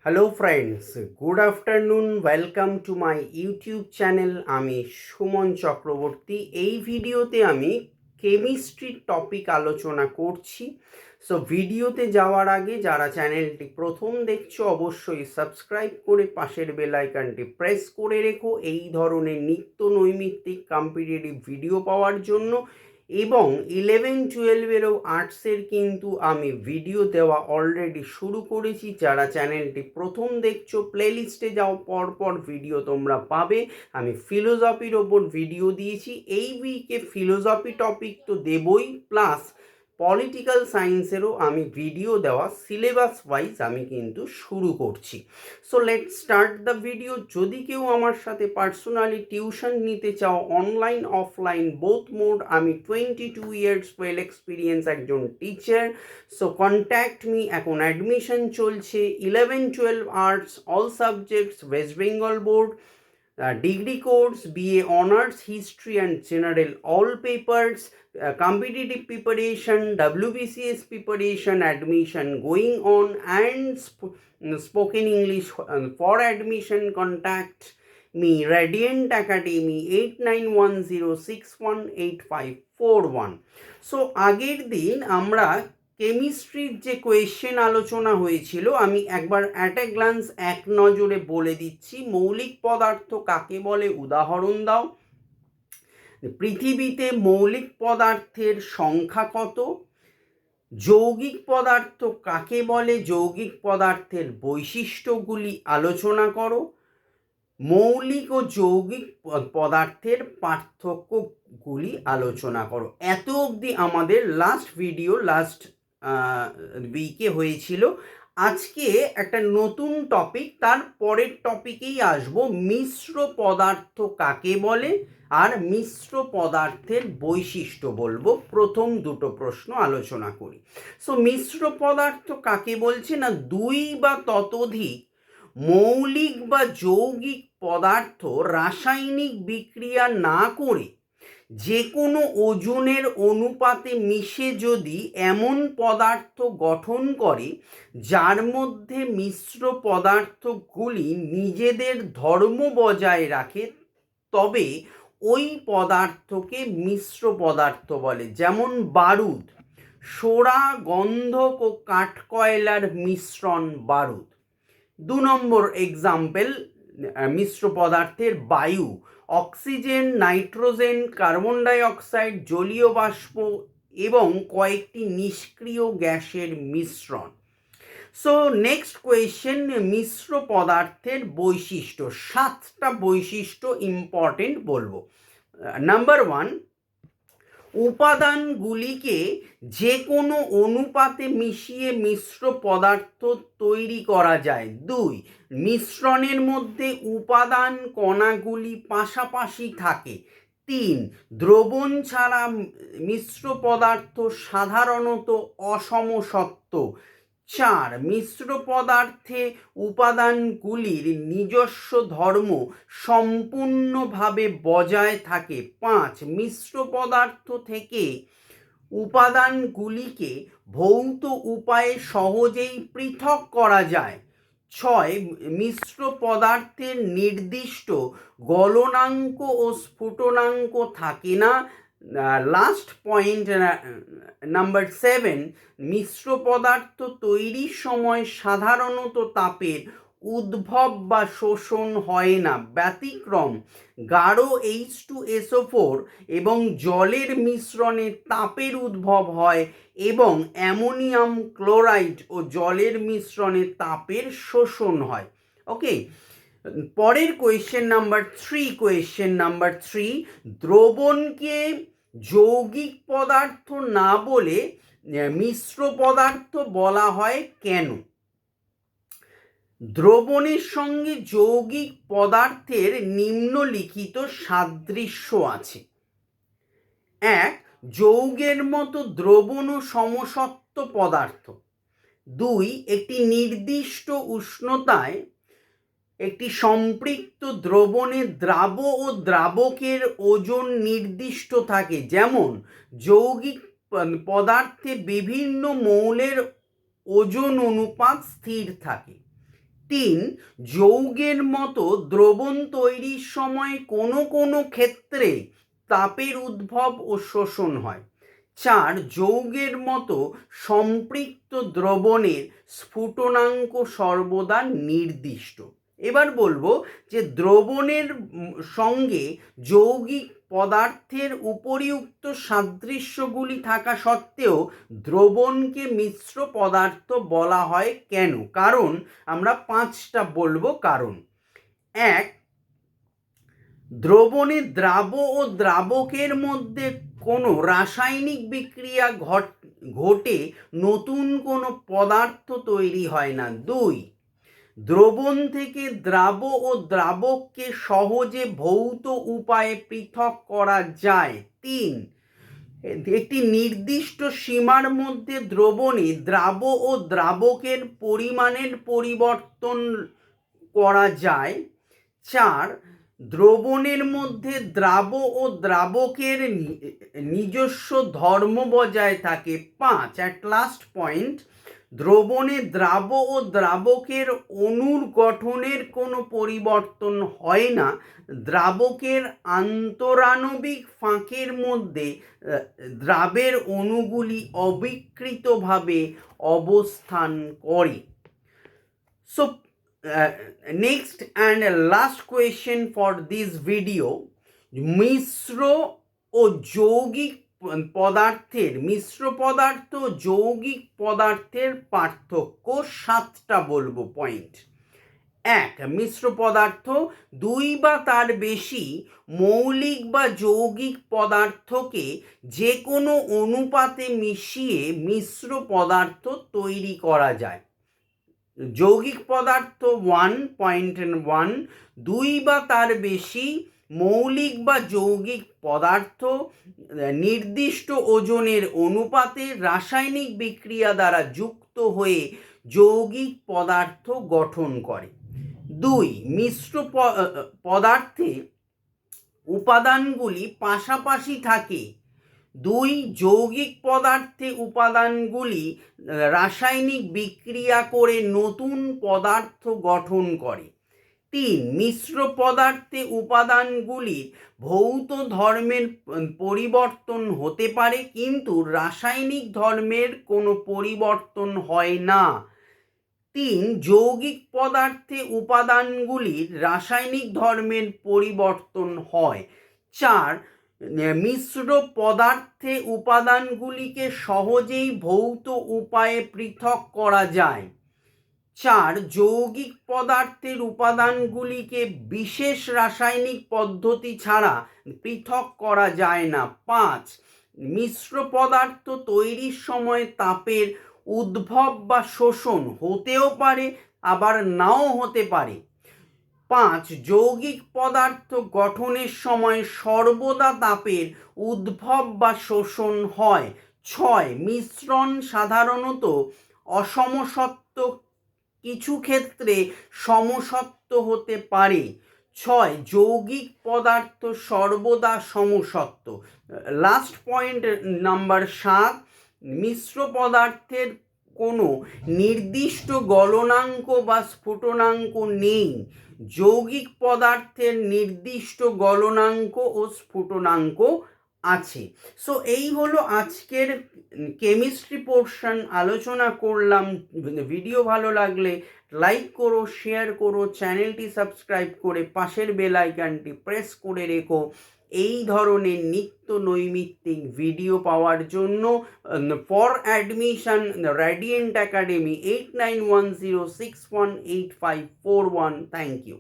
Hello friends, good afternoon. Welcome to my YouTube channel. আমি সুমন চক্রবর্তী। এই ভিডিওতে আমি কেমিস্ট্রির টপিক আলোচনা করছি। সো ভিডিওতে যাওয়ার আগে যারা চ্যানেলটি প্রথম দেখছো অবশ্যই সাবস্ক্রাইব করে পাশের বেল আইকনটি প্রেস করে রেখো এই ধরনের নিত্য নৈমিত্তিক কম্পিটিটিভ ভিডিও পাওয়ার জন্য। এবং 11-12 আর্টসের কিন্তু আমি ভিডিও দেওয়া অলরেডি শুরু করেছি। যারা চ্যানেলটি প্রথম দেখছো প্লেলিস্টে যাও, পরপর ভিডিও তোমরা পাবে। আমি ফিলোসফির ওপর ভিডিও দিয়েছি, এই উইকে ফিলোসফি টপিক তো দেবই, প্লাস পলিটিক্যাল সায়েন্সেরও আমি ভিডিও দেওয়া সিলেবাস ওয়াইজ আমি কিন্তু শুরু করছি। So let start the video. যদি কেউ আমার সাথে পার্সোনালি টিউশন নিতে চাও, অনলাইন অফলাইন বোথ মোড, আমি 22 ইয়ার্স ওয়েল এক্সপিরিয়েন্স একজন টিচার। So contact me. এখন অ্যাডমিশন চলছে 11-12 arts, all subjects, West Bengal board, degree course, BA Honours, History and General, all papers, competitive preparation, WBCS preparation, admission going on, and spoken English. For admission, contact me, Radiant Academy, 8910618541. So আগের দিন আমরা কেমিস্ট্রির যে question আলোচনা হয়েছিল, আমি একবার at a glance এক নজরে বলে দিচ্ছি। মৌলিক পদার্থ কাকে বলে, উদাহরণ দাও। পৃথিবীতে মৌলিক পদার্থের সংখ্যা কত? যৌগিক পদার্থ কাকে বলে, যৌগিক পদার্থের বৈশিষ্ট্যগুলি আলোচনা করো। মৌলিক ও যৌগিক পদার্থের পার্থক্যগুলি আলোচনা করো। এত অবধি আমাদের লাস্ট ভিডিও লাস্ট উইকে হয়েছিল। আজকে একটা নতুন টপিক, তার পরের টপিকেই আসবো। মিশ্র পদার্থ কাকে বলে আর মিশ্র পদার্থের বৈশিষ্ট্য বলবো। প্রথম দুটো প্রশ্ন আলোচনা করি। সো মিশ্র পদার্থ কাকে বলছে না, দুই বা ততোধিক মৌলিক বা যৌগিক পদার্থ রাসায়নিক বিক্রিয়া না করে যে কোনো ওজনের অনুপাতে মিশে যদি এমন পদার্থ গঠন করে যার মধ্যে মিশ্র পদার্থগুলি নিজেদের ধর্ম বজায় রাখে, তবে ওই পদার্থকে মিশ্র পদার্থ বলে। যেমন বারুদ, সোরা, গন্ধক ও কাঠকয়লার মিশ্রণ বারুদ। 2 নম্বর এক্সাম্পল মিশ্র পদার্থের বায়ু, oxygen, nitrogen, carbon die oxide, জলীয় বাষ্প এবং কয়েকটি নিষ্ক্রিয় গ্যাসের মিশ্রণ। সো নেক্সট কোয়েশ্চেন, মিশ্র পদার্থের বৈশিষ্ট্য। 7টা বৈশিষ্ট্য ইম্পর্টেন্ট বলবো। নাম্বার 1, উপাদানগুলিকে যে কোনো অনুপাতে মিশিয়ে মিশ্র পদার্থ তৈরি করা যায়। 2, মিশ্রণের মধ্যে উপাদান কণাগুলি পাশাপাশি থাকে। 3, দ্রবণ ছাড়া মিশ্র পদার্থ সাধারণত অসমসত্ত্ব। 4, মিশ্র পদার্থে উপাদানগুলির নিজস্ব ধর্ম সম্পূর্ণভাবে বজায় থাকে। 5, মিশ্র পদার্থ থেকে উপাদানগুলিকে ভৌত উপায়ে সহজেই পৃথক করা যায়। 6, মিশ্র পদার্থের নির্দিষ্ট গলনাঙ্ক ও স্ফুটনাঙ্ক থাকে না। লাস্ট পয়েন্ট নাম্বার 7, মিশ্র পদার্থ তৈরির সময় সাধারণত তাপের উদ্ভব বা শোষণ হয় না। ব্যতিক্রম গাঢ় H2SO4 এবং জলের মিশ্রণে তাপের উদ্ভব হয় এবং অ্যামোনিয়াম ক্লোরাইড ও জলের মিশ্রণে তাপের শোষণ হয়। ওকে, পরের কোয়েশ্চেন নাম্বার 3, দ্রবণকে যৌগিক পদার্থ না বলে মিশ্র পদার্থ বলা হয় কেন? দ্রবণের সঙ্গে যৌগিক পদার্থের নিম্নলিখিত সাদৃশ্য আছে। 1, যৌগের মতো দ্রবণ ও সমসত্ব পদার্থ। 2, একটি নির্দিষ্ট উষ্ণতায় একটি সম্পৃক্ত দ্রবণে দ্রাব ও দ্রাবকের ওজন নির্দিষ্ট থাকে। যেমন যৌগিক পদার্থে বিভিন্ন মৌলের ওজন অনুপাত স্থির থাকে। 3, যৌগের মতো দ্রবণ তৈরির সময় কোনো কোনো ক্ষেত্রে তাপের উদ্ভব ও শোষণ হয়। 4, যৌগের মতো সম্পৃক্ত দ্রবণের স্ফুটনাঙ্ক সর্বদা নির্দিষ্ট। এবার বলবো যে দ্রবণের সঙ্গে যৌগিক পদার্থের উপরিউক্ত সাদৃশ্যগুলি থাকা সত্ত্বেও দ্রবণকে মিশ্র পদার্থ বলা হয় কেন? কারণ আমরা 5টা বলবো কারণ। 1, দ্রবণে দ্রাব ও দ্রাবকের মধ্যে কোনো রাসায়নিক বিক্রিয়া ঘটে নতুন কোনো পদার্থ তৈরি হয় না। 2, দ্রবণ থেকে দ্রাব ও দ্রাবককে সহজে ভৌত উপায়ে পৃথক করা যায়। 3, একটি নির্দিষ্ট সীমার মধ্যে দ্রবণে দ্রাব ও দ্রাবকের পরিমাণের পরিবর্তন করা যায়। 4, দ্রবণের মধ্যে দ্রাব ও দ্রাবকের নিজস্ব ধর্ম বজায় থাকে। 5, অ্যাট লাস্ট পয়েন্ট, দ্রবণে দ্রাব ও দ্রাবকের অণুর গঠনের কোনো পরিবর্তন হয় না। দ্রাবকের আন্তরাণবিক ফাঁকের মধ্যে দ্রাবের অণুগুলি অবিকৃতভাবে অবস্থান করে। So next and last question for this video, মিশ্র ও যৌগিক পদার্থের যৌগিক পদার্থের পার্থক্য। 7টা বলবো পয়েন্ট। 1, মিশ্র পদার্থ 2 বা তার বেশি মৌলিক বা যৌগিক পদার্থকে যে কোনো অনুপাতে মিশিয়ে মিশ্র পদার্থ তৈরি করা যায়। যৌগিক পদার্থ 1.1, 2 বা তার বেশি মৌলিক বা যৌগিক পদার্থ নির্দিষ্ট ওজনের অনুপাতে রাসায়নিক বিক্রিয়া দ্বারা যুক্ত হয়ে যৌগিক পদার্থ গঠন করে। 2, মিশ্র পদার্থে উপাদানগুলি পাশাপাশি থাকে। 2, যৌগিক পদার্থে উপাদানগুলি রাসায়নিক বিক্রিয়া করে নতুন পদার্থ গঠন করে। 3, মিশ্র পদার্থে উপাদানগুলির ভৌত ধর্মের পরিবর্তন হতে পারে কিন্তু রাসায়নিক ধর্মের কোনো পরিবর্তন হয় না। 3, যৌগিক পদার্থে উপাদানগুলির রাসায়নিক ধর্মের পরিবর্তন হয়। 4, মিশ্র পদার্থে উপাদানগুলিকে সহজেই ভৌত উপায়ে পৃথক করা যায়। 4, যৌগিক পদার্থের উপাদানগুলিকে বিশেষ রাসায়নিক পদ্ধতি ছাড়া পৃথক করা যায় না। 5, মিশ্র পদার্থ তৈরির সময় তাপের উদ্ভব বা শোষণ হতেও পারে আবার নাও হতে পারে। 5, যৌগিক পদার্থ গঠনের সময় সর্বদা তাপের উদ্ভব বা শোষণ হয়। 6, মিশ্রণ সাধারণত অসমসত্ব, কিছু ক্ষেত্রে সমসত্ব হতে পারে। 6, যৌগিক পদার্থ সর্বদা সমসত্ব। লাস্ট পয়েন্ট নাম্বার 7, মিশ্র পদার্থের কোনো নির্দিষ্ট গলনাঙ্ক বা স্ফুটনাঙ্ক নেই। যৌগিক পদার্থের নির্দিষ্ট গলনাঙ্ক ও স্ফুটনাঙ্ক আছে। সো এই হলো আজকের কেমিস্ট্রি পোর্শন আলোচনা করলাম। ভিডিও ভালো লাগলে লাইক করো, শেয়ার করো, চ্যানেলটি সাবস্ক্রাইব করে পাশের বেল আইকনটি প্রেস করে রেখো এই ধরনের নিত্য নৈমিত্তিক ভিডিও পাওয়ার জন্য। For admission radiant academy 8910618541। Thank you.